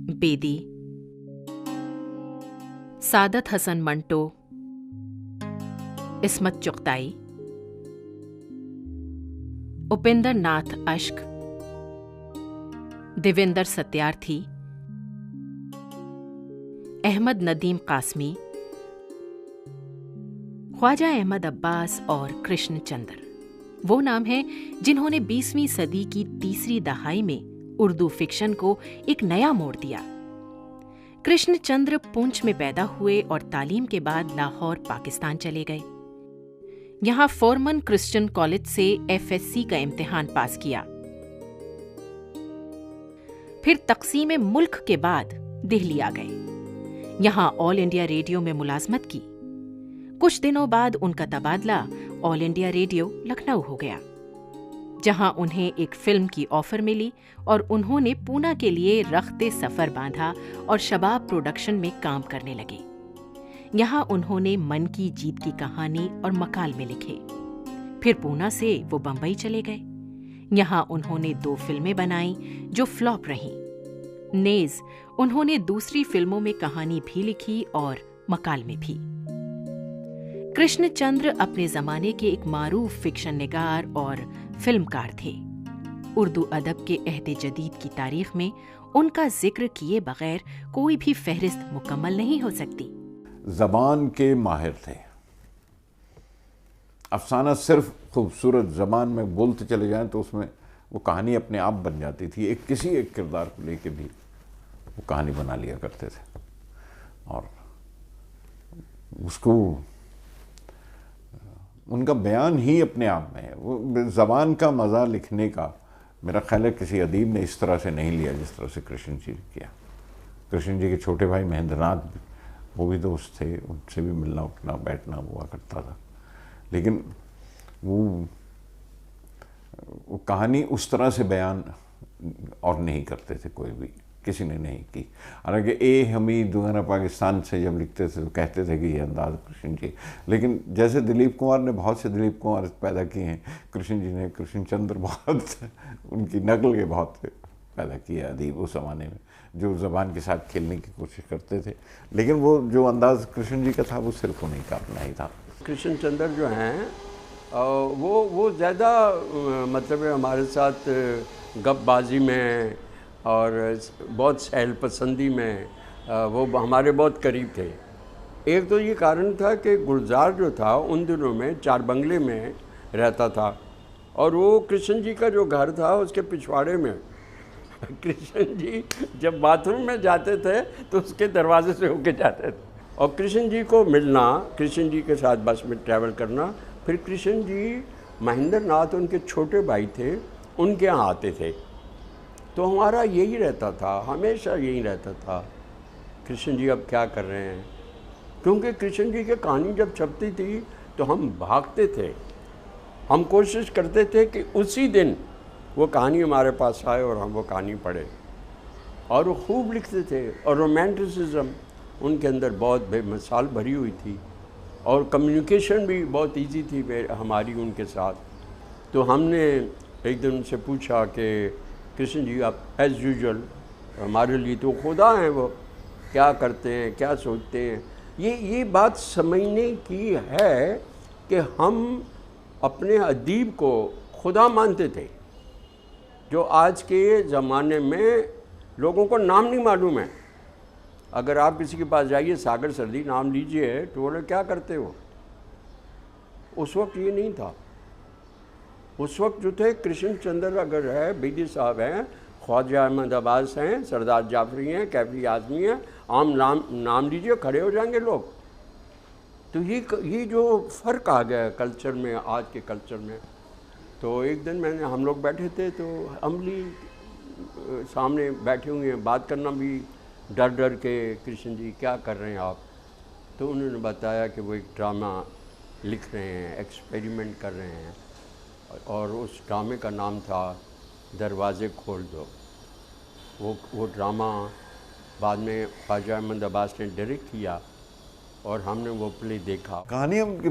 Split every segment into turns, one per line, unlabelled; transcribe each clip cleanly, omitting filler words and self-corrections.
बेदी, सादत हसन मंटो, इस्मत चुगताई, उपेंद्र नाथ अश्क, देवेंद्र सत्यार्थी, अहमद नदीम कासमी, ख्वाजा अहमद अब्बास और कृष्ण चंद्र वो नाम हैं जिन्होंने 20वीं सदी की तीसरी दहाई में उर्दू फिक्शन को एक नया मोड़ दिया। कृष्ण चंद्र पुंछ में पैदा हुए और तालीम के बाद लाहौर, पाकिस्तान चले गए। यहां फॉरमन क्रिश्चियन कॉलेज से FSC का इम्तिहान पास किया। फिर तकसीम मुल्क के बाद दिल्ली आ गए। यहां ऑल इंडिया रेडियो में मुलाजमत की। कुछ दिनों बाद उनका तबादला ऑल इंडिया रेडियो लखनऊ हो गया, जहां उन्हें एक फिल्म की ऑफर मिली और उन्होंने पूना के लिए रख्ते सफर बांधा और शबाब प्रोडक्शन में काम करने लगे। यहां उन्होंने मन की जीत की कहानी और मकालमे लिखे। फिर पूना से वो बंबई चले गए। यहां उन्होंने 2 फिल्में बनाई जो फ्लॉप रहीं। नेज उन्होंने दूसरी फिल्मों में कहानी भी लिखी और मकालमे भी। कृष्णचंद्र अपने जमाने के एक मारूफ फिक्शन निगार और फिल्मकार थे। उर्दू अदब के अहद जदीद की तारीख में उनका जिक्र किए बगैर कोई भी फहरिस्त मुकम्मल नहीं हो सकती।
ज़बान के माहिर थे। अफसाना सिर्फ खूबसूरत ज़बान में बोलते चले जाएं तो उसमें वो कहानी अपने आप बन जाती थी। किसी एक किरदार को लेके भी वो कहानी बना लिया करते थे और उसको उनका बयान ही अपने आप में है। वो ज़बान का मज़ा लिखने का मेरा ख्याल है किसी अदीब ने इस तरह से नहीं लिया जिस तरह से कृष्ण जी ने किया। कृष्ण जी के छोटे भाई महेंद्रनाथ भी, वो भी दोस्त थे, उनसे भी मिलना उठना बैठना हुआ करता था, लेकिन वो कहानी उस तरह से बयान और नहीं करते थे, कोई भी किसी ने नहीं की। हालांकि ए हमीद वगैरह पाकिस्तान से जब लिखते थे तो कहते थे कि ये अंदाज कृष्ण जी, लेकिन जैसे दिलीप कुमार ने बहुत से दिलीप कुमार पैदा किए हैं, कृष्ण जी ने कृष्ण चंद्र बहुत उनकी नकल के बहुत पैदा किया अदीब उस ज़माने में, जो ज़बान के साथ खेलने की कोशिश करते थे। लेकिन वो जो अंदाज़ कृष्ण जी का था वो सिर्फ उन्हीं का अपना ही था।
कृष्ण चंद्र जो हैं वो ज़्यादा मतलब हमारे साथ गपबाजी में और बहुत सहल पसंदी में वो हमारे बहुत करीब थे। एक तो ये कारण था कि गुलजार जो था उन दिनों में 4 बंगले में रहता था और वो कृष्ण जी का जो घर था उसके पिछवाड़े में कृष्ण जी जब बाथरूम में जाते थे तो उसके दरवाजे से होके जाते थे और कृष्ण जी को मिलना, कृष्ण जी के साथ बस में ट्रैवल करना। फिर कृष्ण जी महेंद्र नाथ उनके छोटे भाई थे, उनके यहाँ आते थे, तो हमारा यही रहता था, हमेशा यही रहता था कृष्ण जी अब क्या कर रहे हैं। क्योंकि कृष्ण जी की कहानी जब छपती थी तो हम भागते थे, हम कोशिश करते थे कि उसी दिन वो कहानी हमारे पास आए और हम वो कहानी पढ़े। और वो खूब लिखते थे और रोमांटिसिज्म उनके अंदर बहुत बेमिसाल भरी हुई थी और कम्युनिकेशन भी बहुत इजी थी हमारी उनके साथ। तो हमने एक दिन उनसे पूछा कि कृष्ण जी आप एज़ यूजुअल हमारे लिए तो खुदा हैं, वो क्या करते हैं, क्या सोचते हैं। ये बात समझने की है कि हम अपने अदीब को खुदा मानते थे, जो आज के ज़माने में लोगों को नाम नहीं मालूम है। अगर आप किसी के पास जाइए, सागर सर्दी नाम लीजिए तो बोले क्या करते हो। उस वक्त ये नहीं था। उस वक्त जो थे कृष्ण चंद्र अगर है, बेदी साहब हैं, ख्वाजा अहमद अब्बास हैं, सरदार जाफरी हैं, कैफी आज़मी हैं, आम नाम लीजिए खड़े हो जाएंगे लोग। तो ये जो फ़र्क आ गया कल्चर में, आज के कल्चर में। तो एक दिन हम लोग बैठे थे तो अमली सामने बैठे हुए हैं, बात करना भी डर डर के, कृष्ण जी क्या कर रहे हैं आप। तो उन्होंने बताया कि वो एक ड्रामा लिख रहे हैं, एक्सपेरिमेंट कर रहे हैं और उस ड्रामे का नाम था दरवाज़े खोल दो। वो ड्रामा बाद में ख्वाजा अहमद अब्बास ने डायरेक्ट किया और हमने वो प्ले देखा।
कहानी उनकी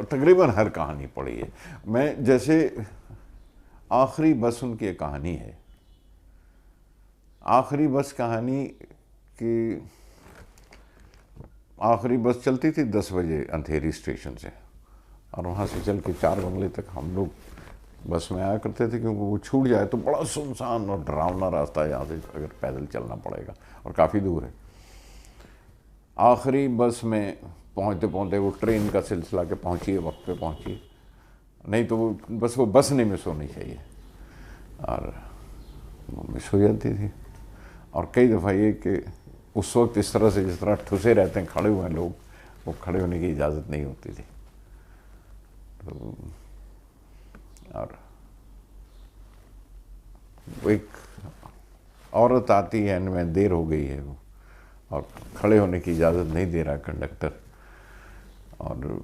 तकरीबन हर कहानी पढ़ी है। मैं जैसे आखिरी बस उनकी एक कहानी है, आखिरी बस कहानी कि आखिरी बस चलती थी 10 बजे अंधेरी स्टेशन से, और वहाँ से चल के 4 बंगले तक हम लोग बस में आया करते थे, क्योंकि वो छूट जाए तो बड़ा सुनसान और डरावना रास्ता है यहाँ से, अगर पैदल चलना पड़ेगा और काफ़ी दूर है। आखिरी बस में पहुँचते पहुँचते वो ट्रेन का सिलसिला के पहुँचिए, वक्त पे पहुँचिए, नहीं तो वो बस नहीं मिस होनी चाहिए, और वो मिस हो जाती थी। और कई दफ़ा ये कि उस वक्त इस तरह से जिस तरह ठुसे रहते हैं खड़े हुए लोग, वो खड़े होने की इजाज़त नहीं होती थी। तो और वो एक औरत आती है, इनमें देर हो गई है वो, और खड़े होने की इजाज़त नहीं दे रहा कंडक्टर, और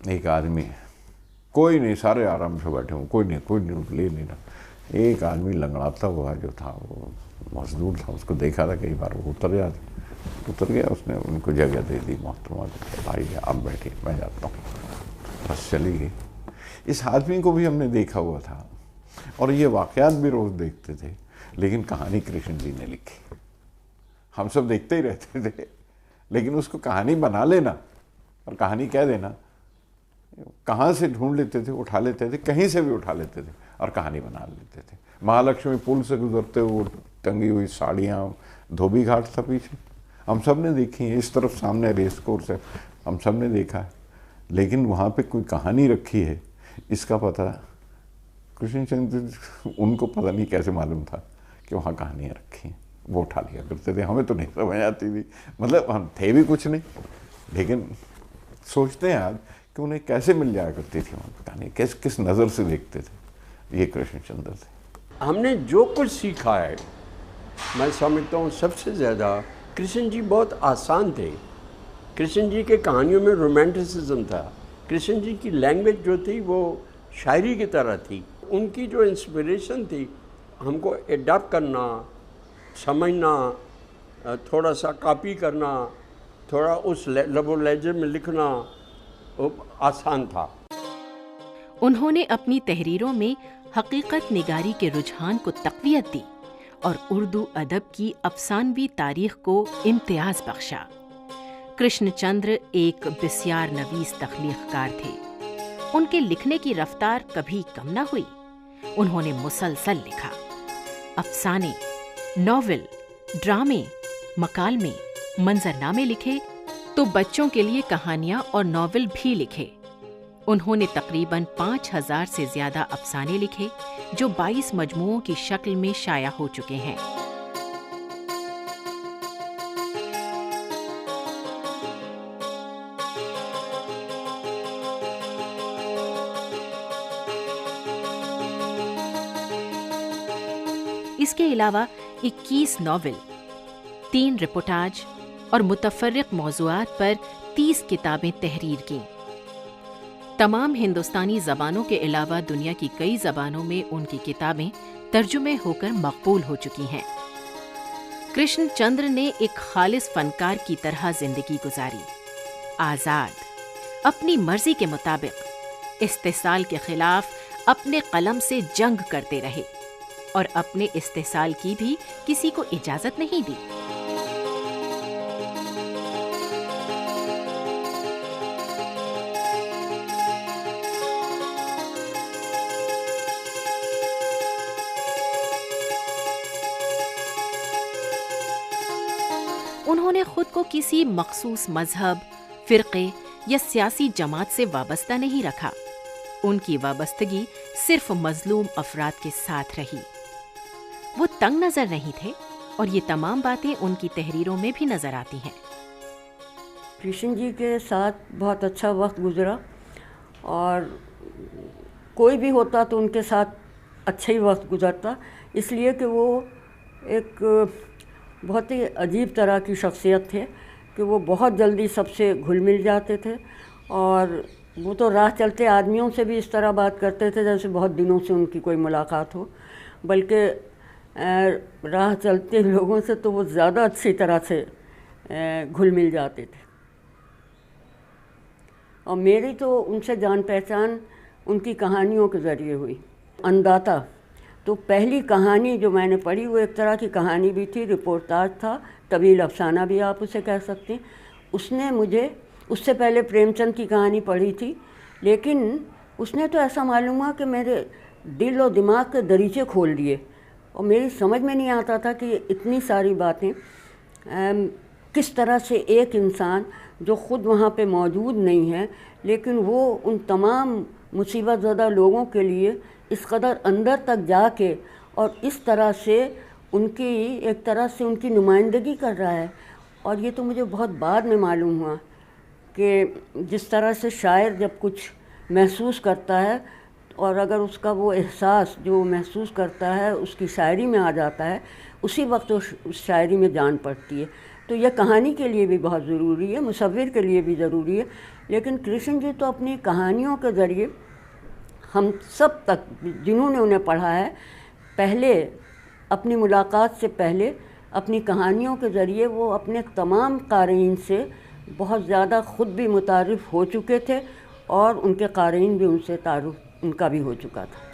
एक आदमी, कोई नहीं, सारे आराम से बैठे हुए, कोई नहीं ले नहीं रहा। एक आदमी लंगड़ाता हुआ जो था, वो मजदूर था, उसको देखा था कई बार, वो उतर गया, उसने उनको जगह दे दी, मोहतरमा को, भाई आप बैठिए मैं जाता हूँ, बस चली गई। इस आदमी को भी हमने देखा हुआ था, और ये वाक़यात भी रोज़ देखते थे, लेकिन कहानी कृष्ण जी ने लिखी। हम सब देखते ही रहते थे, लेकिन उसको कहानी बना लेना और कहानी कह देना, कहाँ से ढूंढ लेते थे, उठा लेते थे, कहीं से भी उठा लेते थे और कहानी बना लेते थे। महालक्ष्मी पुल से गुजरते हुए टंगी हुई साड़ियाँ, धोबी घाट था पीछे, हम सब ने देखी है, इस तरफ सामने रेस कोर्स है, हम सब ने देखा है, लेकिन वहाँ पे कोई कहानी रखी है इसका पता कृष्णचंद्र, उनको पता नहीं कैसे मालूम था कि वहाँ कहानियाँ रखी हैं, वो उठा लिया करते थे। हमें तो नहीं समझ आती थी, मतलब हम थे भी कुछ नहीं, लेकिन सोचते हैं आज कि उन्हें कैसे मिल जाया करती थी वहाँ कहानी, किस नज़र से देखते थे, ये कृष्णचंद्र थे।
हमने जो कुछ सीखा है, मैं समझता हूँ सबसे ज़्यादा कृष्ण जी बहुत आसान थे। कृष्ण जी के कहानियों में रोमांटिसिज्म था, कृष्ण जी की लैंग्वेज जो थी वो शायरी की तरह थी। उनकी जो इंस्पिरेशन थी, हमको एडाप्ट करना, समझना, थोड़ा सा कॉपी करना, थोड़ा उस लबो लहजे में लिखना, वो आसान था।
उन्होंने अपनी तहरीरों में हकीकत निगारी के रुझान को तक़वियत दी और उर्दू अदब की अफसानवी तारीख को इम्तियाज़ बख्शा। कृष्णचंद्र एक बिस्यार नवीस तख्लीक़कार थे। उनके लिखने की रफ्तार कभी कम न हुई। उन्होंने मुसलसल लिखा, अफसाने, नॉवेल, ड्रामे, मकालमे, मंजरनामे लिखे, तो बच्चों के लिए कहानियां और नॉवेल भी लिखे। उन्होंने तकरीबन 5000 से ज्यादा अफसाने लिखे, जो 22 मजमुओं की शक्ल में शाया हो चुके हैं। इसके अलावा 21 नॉवेल, 3 रिपोर्टाज और मुतफर्रिक मौज़ूआत पर 30 किताबें तहरीर की। तमाम हिंदुस्तानी ज़बानों के अलावा दुनिया की कई ज़बानों में उनकी किताबें तर्जुमे होकर मकबूल हो चुकी हैं। कृष्णचंद्र ने एक खालिस फनकार की तरह जिंदगी गुजारी। आज़ाद, अपनी मर्जी के मुताबिक इस्तेसाल के खिलाफ अपने कलम से जंग करते रहे और अपने इस्तेसाल की भी किसी को इजाजत नहीं दी। उन्होंने खुद को किसी मखसूस मजहब, फिरके या सियासी जमात से वाबस्ता नहीं रखा। उनकी वाबस्तगी सिर्फ मजलूम अफराद के साथ रही। वो तंग नजर नहीं थे और ये तमाम बातें उनकी तहरीरों में भी नजर आती हैं।
कृष्ण जी के साथ बहुत अच्छा वक्त गुजरा और कोई भी होता तो उनके साथ अच्छा ही वक्त गुजरता, इसलिए कि वो एक बहुत ही अजीब तरह की शख्सियत थे कि वो बहुत जल्दी सबसे घुल मिल जाते थे और वो तो राह चलते आदमियों से भी इस तरह बात करते थे जैसे बहुत दिनों से उनकी कोई मुलाकात हो, बल्कि राह चलते लोगों से तो वो ज़्यादा अच्छी तरह से घुल मिल जाते थे। और मेरी तो उनसे जान पहचान उनकी कहानियों के ज़रिए हुई। अन्नदाता तो पहली कहानी जो मैंने पढ़ी वो एक तरह की कहानी भी थी, रिपोर्टाज था, तवील अफसाना भी आप उसे कह सकते हैं। उसने मुझे, उससे पहले प्रेमचंद की कहानी पढ़ी थी, लेकिन उसने तो ऐसा मालूम हुआ कि मेरे दिल और दिमाग के दरीचे खोल दिए, और मेरी समझ में नहीं आता था कि इतनी सारी बातें किस तरह से एक इंसान जो ख़ुद वहाँ पे मौजूद नहीं है, लेकिन वो उन तमाम मुसीबत ज़दा लोगों के लिए इस कदर अंदर तक जाके और इस तरह से उनकी, एक तरह से उनकी नुमाइंदगी कर रहा है। और ये तो मुझे बहुत बाद में मालूम हुआ कि जिस तरह से शायर जब कुछ महसूस करता है और अगर उसका वो एहसास जो महसूस करता है उसकी शायरी में आ जाता है, उसी वक्त उस शायरी में जान पड़ती है। तो यह कहानी के लिए भी बहुत ज़रूरी है, मुसव्विर के लिए भी ज़रूरी है। लेकिन कृष्ण जी तो अपनी कहानियों के ज़रिए हम सब तक, जिन्होंने उन्हें पढ़ा है, पहले अपनी मुलाकात से पहले अपनी कहानियों के ज़रिए वो अपने तमाम क़ारीन से बहुत ज़्यादा ख़ुद भी मुतारिफ़ हो चुके थे और उनके क़ारीन भी उनसे तारुफ उनका भी हो चुका था।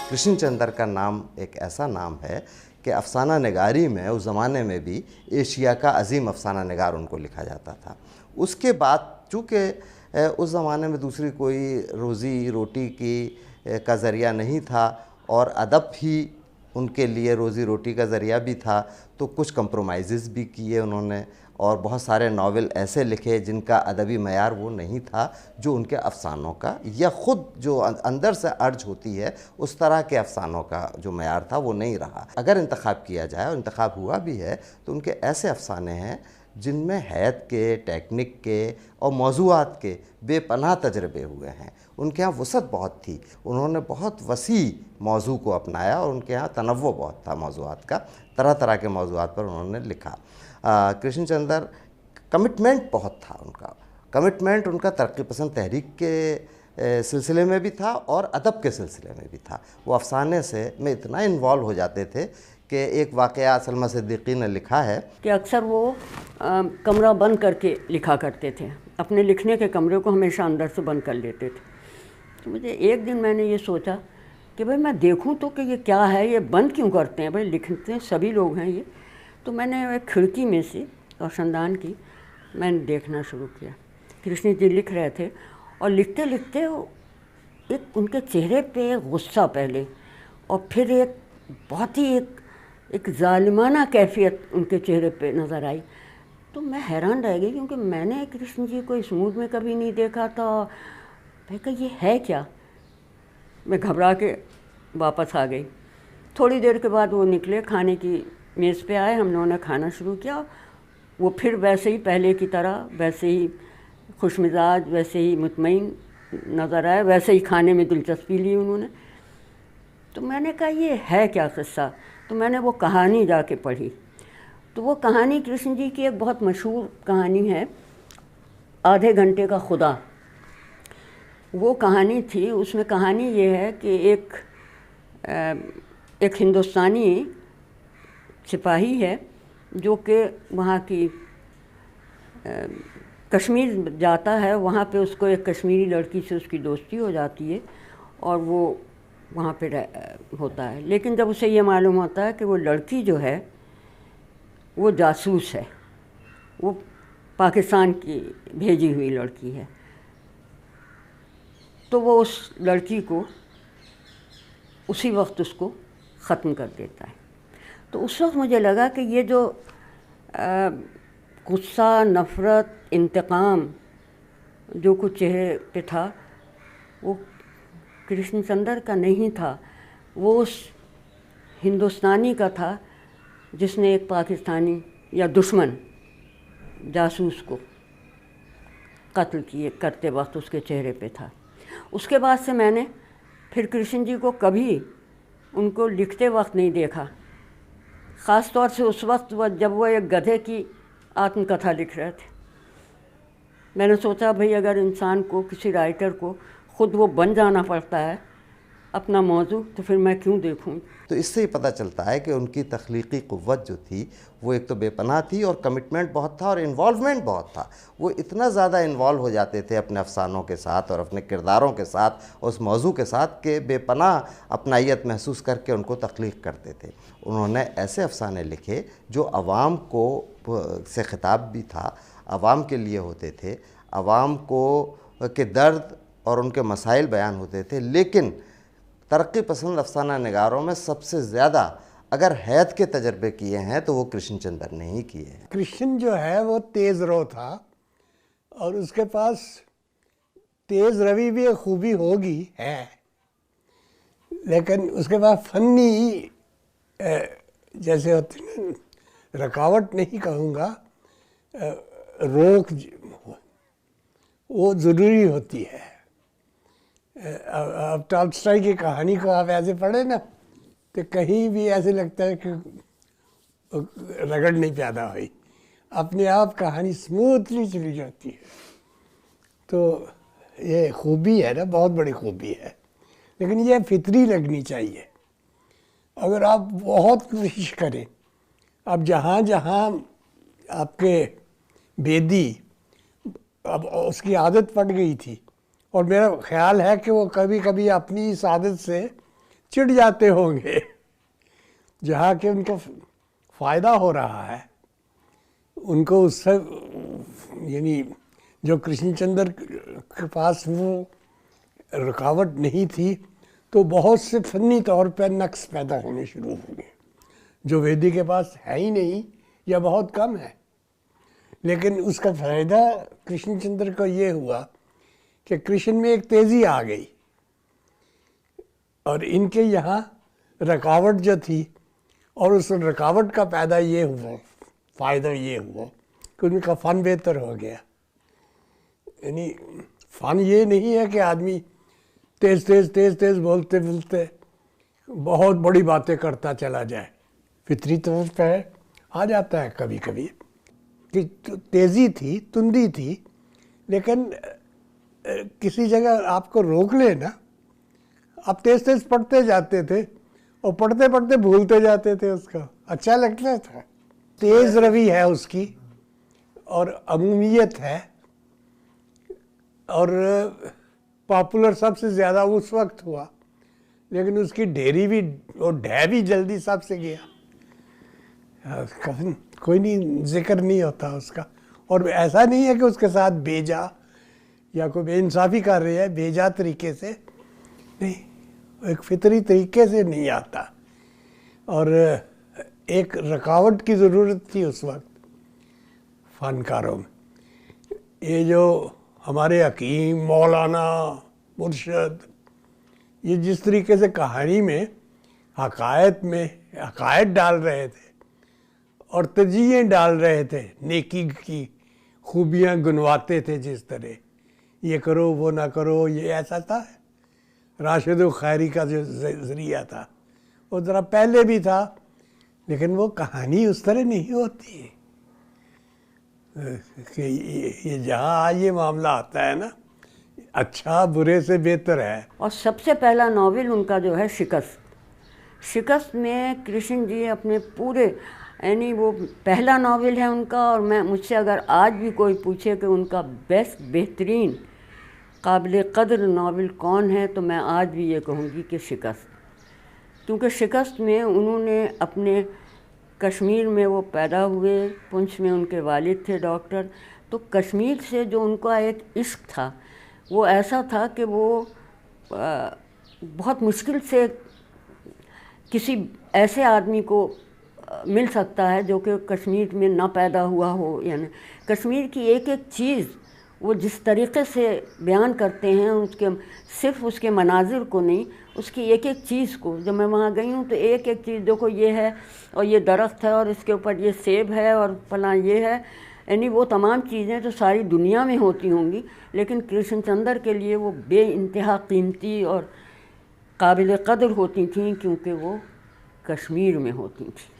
कृष्ण चंद्र का नाम एक ऐसा नाम है कि अफसाना निगारी में उस ज़माने में भी एशिया का अजीम अफसाना निगार उनको लिखा जाता था। उसके बाद चूँकि उस ज़माने में दूसरी कोई रोज़ी रोटी का ज़रिया नहीं था और अदब ही उनके लिए रोज़ी रोटी का ज़रिया भी था, तो कुछ कंप्रोमाइज़ भी किए उन्होंने और बहुत सारे नावल ऐसे लिखे जिनका अदबी मयार वो नहीं था जो उनके अफ़सानों का, या ख़ुद जो अंदर से अर्ज होती है उस तरह के अफ़सानों का जो मयार था वो नहीं रहा। अगर इंतखाब किया जाए, और इंतखाब हुआ भी है, तो उनके ऐसे अफ़साने हैं जिनमें हैत के, टेक्निक के और मौज़ूआत के बेपनाह तजर्बे हुए हैं। उनके यहाँ वसअत बहुत थी, उन्होंने बहुत वसी मौजू को अपनाया और उनके यहाँ तनव्वु बहुत था मौज़ूआत का, तरह तरह के मौज़ूआत पर उन्होंने लिखा। कृष्ण चंद्र कमिटमेंट बहुत था उनका, कमिटमेंट उनका तरक्की पसंद तहरीक के सिलसिले में भी था और अदब के सिलसिले में भी था। वो अफसाने से में इतना इन्वॉल्व हो जाते थे कि एक वाक़या सलमा सिद्दीकी ने लिखा है
कि अक्सर वो कमरा बंद करके लिखा करते थे, अपने लिखने के कमरे को हमेशा अंदर से बंद कर लेते थे। तो मुझे एक दिन मैंने ये सोचा कि भाई मैं देखूं तो कि ये क्या है, ये बंद क्यों करते हैं, भाई लिखते हैं सभी लोग हैं ये। तो मैंने एक खिड़की में से रोशनदान की मैंने देखना शुरू किया, कृष्ण जी लिख रहे थे और लिखते लिखते एक उनके चेहरे पे गुस्सा पहले और फिर एक बहुत ही एक ज़ालिमाना कैफियत उनके चेहरे पे नज़र आई। तो मैं हैरान रह गई क्योंकि मैंने कृष्ण जी को इस मूड में कभी नहीं देखा था। मैं कहा ये है क्या, मैं घबरा के वापस आ गई। थोड़ी देर के बाद वो निकले, खाने की मेज़ पे आए, हम लोगों ने खाना शुरू किया। वो फिर वैसे ही पहले की तरह, वैसे ही खुशमिजाज, वैसे ही मुतमईन नज़र आए, वैसे ही खाने में दिलचस्पी ली उन्होंने। तो मैंने कहा ये है क्या किस्सा, तो मैंने वो कहानी जाके पढ़ी। तो वो कहानी कृष्ण जी की एक बहुत मशहूर कहानी है, आधे घंटे का खुदा। वो कहानी थी, उसमें कहानी ये है कि एक एक हिंदुस्तानी सिपाही है जो कि वहाँ की कश्मीर जाता है, वहाँ पे उसको एक कश्मीरी लड़की से उसकी दोस्ती हो जाती है और वो वहाँ पे होता है। लेकिन जब उसे ये मालूम होता है कि वो लड़की जो है वो जासूस है, वो पाकिस्तान की भेजी हुई लड़की है, तो वो उस लड़की को उसी वक्त उसको ख़त्म कर देता है। तो उस वक्त मुझे लगा कि ये जो गुस्सा, नफ़रत, इंतकाम जो कुछ चेहरे पे था वो कृष्णचंद्र का नहीं था, वो उस हिंदुस्तानी का था जिसने एक पाकिस्तानी या दुश्मन जासूस को कत्ल किए करते वक्त उसके चेहरे पे था। उसके बाद से मैंने फिर कृष्ण जी को कभी उनको लिखते वक्त नहीं देखा, ख़ास तौर से उस वक्त जब वो एक गधे की आत्मकथा लिख रहे थे। मैंने सोचा भाई अगर इंसान को, किसी राइटर को ख़ुद वो बन जाना पड़ता है अपना मौजू, तो फिर मैं क्यों देखूं।
तो इससे ही पता चलता है कि उनकी तख्लीकी क़ुव्वत जो थी वो एक तो बेपनाह थी और कमिटमेंट बहुत था और इन्वॉल्वमेंट बहुत था। वो इतना ज़्यादा इन्वॉल्व हो जाते थे अपने अफसानों के साथ और अपने किरदारों के साथ, उस मौजू के साथ, कि बेपनाह अपनाइयत महसूस करके उनको तख्लीक करते थे। उन्होंने ऐसे अफसाने लिखे जो आवाम को से ख़िताब भी था, आवाम के लिए होते थे, आवाम को के दर्द और उनके मसाइल बयान होते थे। लेकिन तरक्की पसंद अफसाना निगारों में सबसे ज़्यादा अगर हैत के तजर्बे किए हैं तो वो कृष्णचंद्र ने ही किए हैं।
कृष्ण जो है वो तेज़ रो था और उसके पास तेज़ रवि भी एक खूबी होगी है, लेकिन उसके पास फनी जैसे होती है, रुकावट नहीं कहूँगा, रोक वो ज़रूरी होती है। अब टॉल्स्टॉय की कहानी को आप ऐसे पढ़े ना तो कहीं भी ऐसे लगता है कि रगड़ नहीं पैदा हुई, अपने आप कहानी स्मूथली चली जाती है। तो ये खूबी है ना, बहुत बड़ी खूबी है, लेकिन ये फितरी लगनी चाहिए। अगर आप बहुत कोशिश करें, अब जहाँ जहाँ आपके बेदी, अब उसकी आदत पड़ गई थी और मेरा ख्याल है कि वो कभी कभी अपनी इस आदत से चिढ़ जाते होंगे, जहाँ के उनको फ़ायदा हो रहा है उनको उससे, यानी जो कृष्णचंद्र के पास वो रुकावट नहीं थी तो बहुत से फ़नी तौर पर नक्स पैदा होने शुरू हो गए जो वेदी के पास है ही नहीं या बहुत कम है। लेकिन उसका फ़ायदा कृष्णचंद्र को ये हुआ कि कृष्ण में एक तेज़ी आ गई और इनके यहाँ रुकावट जो थी, और उस रुकावट का पैदा ये हुआ, फ़ायदा ये हुआ कि उनका फ़न बेहतर हो गया। यानी फ़न ये नहीं है कि आदमी तेज़ तेज़ तेज़ तेज़ बोलते बोलते बहुत बड़ी बातें करता चला जाए, फितरी तौर पर आ जाता है कभी कभी कि तेज़ी थी, तुंदी थी, लेकिन किसी जगह आपको रोक ले ना, आप तेज़ तेज़ पढ़ते जाते थे और पढ़ते पढ़ते भूलते जाते थे, उसका अच्छा लगता था। तेज़ रवि है उसकी और अमूमियत है और पॉपुलर सबसे ज़्यादा उस वक्त हुआ, लेकिन उसकी ढेरी भी और ढह भी जल्दी सबसे गया, कोई नहीं जिक्र नहीं होता उसका। और ऐसा नहीं है कि उसके साथ बेजा या कोई बेइंसाफ़ी कर रहे हैं, बेजा तरीके से नहीं, एक फितरी तरीके से नहीं आता। और एक रुकावट की ज़रूरत थी उस वक्त फ़नकारों में। ये जो हमारे हकीम, मौलाना, मुर्शद, ये जिस तरीके से कहानी में हकायत डाल रहे थे और तजीहें डाल रहे थे, नेकी की खूबियाँ गुनवाते थे, जिस तरह ये करो वो ना करो, ये ऐसा था। राशिद खैरी का जो ज़रिया था वो ज़रा पहले भी था, लेकिन वो कहानी उस तरह नहीं होती कि ये जहाँ ये मामला आता है ना, अच्छा बुरे से बेहतर है।
और सबसे पहला नावल उनका जो है शिकस्त, शिकस्त में कृष्ण जी अपने पूरे, यानी वो पहला नावल है उनका, और मैं मुझसे अगर आज भी कोई पूछे कि उनका बेस्ट बेहतरीन काबिल कदर नावल कौन है, तो मैं आज भी ये कहूँगी कि शिकस्त। क्योंकि शिकस्त में उन्होंने अपने कश्मीर में वो पैदा हुए, पुंछ में उनके वालिद थे डॉक्टर, तो कश्मीर से जो उनका एक इश्क था वो ऐसा था कि वो बहुत मुश्किल से किसी ऐसे आदमी को मिल सकता है जो कि कश्मीर में ना पैदा हुआ हो। यानी कश्मीर की एक एक चीज़ वो जिस तरीक़े से बयान करते हैं, उसके सिर्फ उसके मनाजिर को नहीं, उसकी एक एक चीज़ को। जब मैं वहाँ गई हूँ तो एक एक चीज़, देखो ये है और ये दरख्त है और इसके ऊपर ये सेब है और फलां ये है, यानी वो तमाम चीज़ें तो सारी दुनिया में होती होंगी, लेकिन कृष्णचंद्र के लिए वो बेइंतहा कीमती और काबिल कदर होती थीं क्योंकि वो कश्मीर में होती थी।